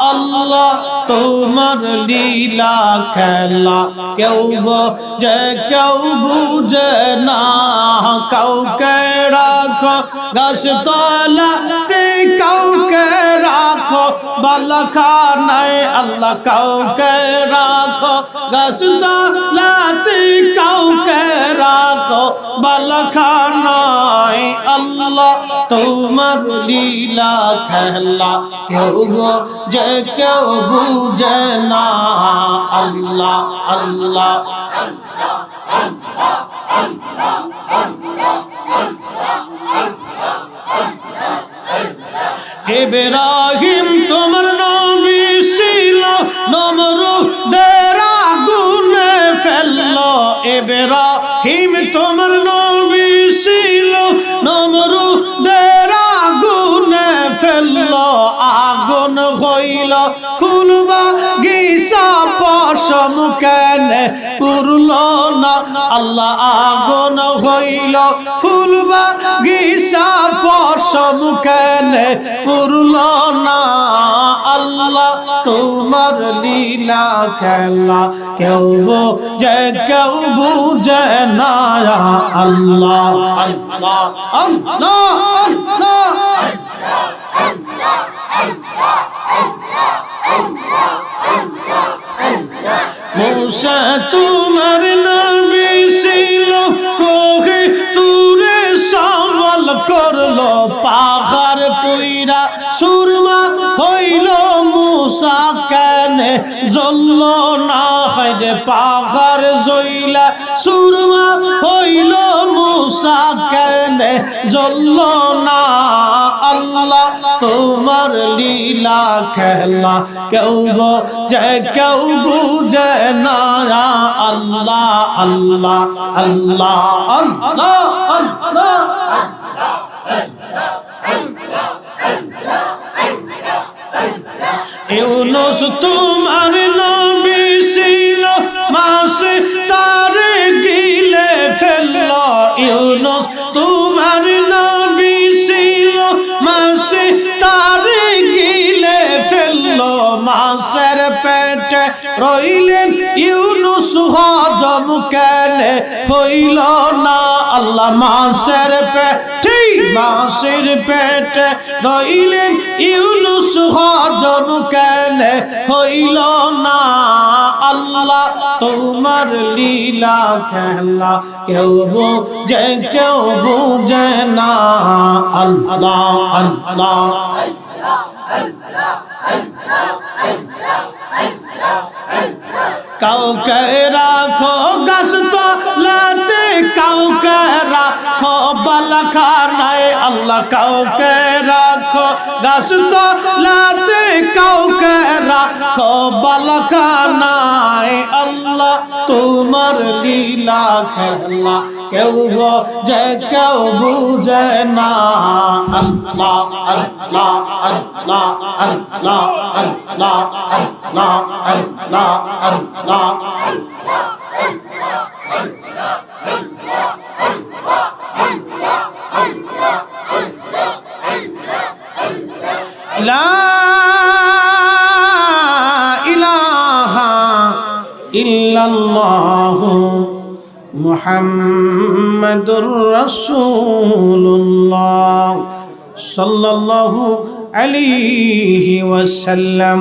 আল্লাহ তোমার লীলা খেলা কেউ বোঝে কেউ বুঝে না কাউকে রাখো গাছতলাতে কাউকে রাখো বালাখানায় আল্লাহ কাউকে রাখো গাছতলাতে কাউকে রাখো বালাখানায় আল্লাহ তোমার লীলা খেলা কেউ বোঝে কেউ বুঝে না আল্লাহ আল্লাহ ইব্রাহিম তোমার নবী ছিল নমরুদের আগুনে ফেললো ইব্রাহিম তোমার নবী ছিল নমরুদের আগুনে ফেললো আগুন হইল ফুল বাগিচা পশম কেনে পুরলো না আল্লাহ আগুন হইল ফুল বাগিচা পশম কেনে পুরলো না আল্লাহ তোমার লীলা খেলা কেউ বোঝে কেউ বুঝে না আল্লাহ আল্লাহ আল্লাহ আল্লাহ মুসা তোমার নবী ছিল কোহে তুরে সওয়াল করলো পাহাড় পুইরা সুরমা হইল মুসা কেনে জ্বলল না হায়রে পাহাড় জ্বইলা সুরমা হইল মুসা কেনে জ্বলল না আল্লাহ তোমার লীলা খেলা কেউ বোঝে কেউ বুঝে না আল্লাহ আল্লাহ আল্লাহ আল্লাহ আল্লাহ ইউনুস তোমার নবী ছিল মাছে তারে গিলে ফেললো ইউনুস তোমার নবী ছিল মাছে তারে গিলে ফেললো মাছের পেটে রইলেন ইউনুস হজম কেনে হইল না আল্লাহ মাছের পেটে মাছের পেটে রইলেন ইউনুস হজম কেনে হইল না আল্লাহ তোমার লীলা খেলা কেউ বোঝে কেউ বুঝে না আল্লাহ আল্লাহ কাউকে রাখো গাছতলাতে কাউকে রাখো বালাখানায় আল্লাহ কাউকে রাখো গাছতলাতে কাউকে রাখো বালাখানায় আল্লাহ তোমার লীলা খেলা কেউ বোঝে কেউ বুঝে না আল্লাহ আল্লাহ আল্লাহ আল্লাহ আল্লাহ আল্লাহ আল্লাহ আল্লাহ লা ইলাহা ইল্লাল্লাহু মুহাম্মাদুর রাসূলুল্লাহ সাল্লাল্লাহু আলাইহি ওয়াসাল্লাম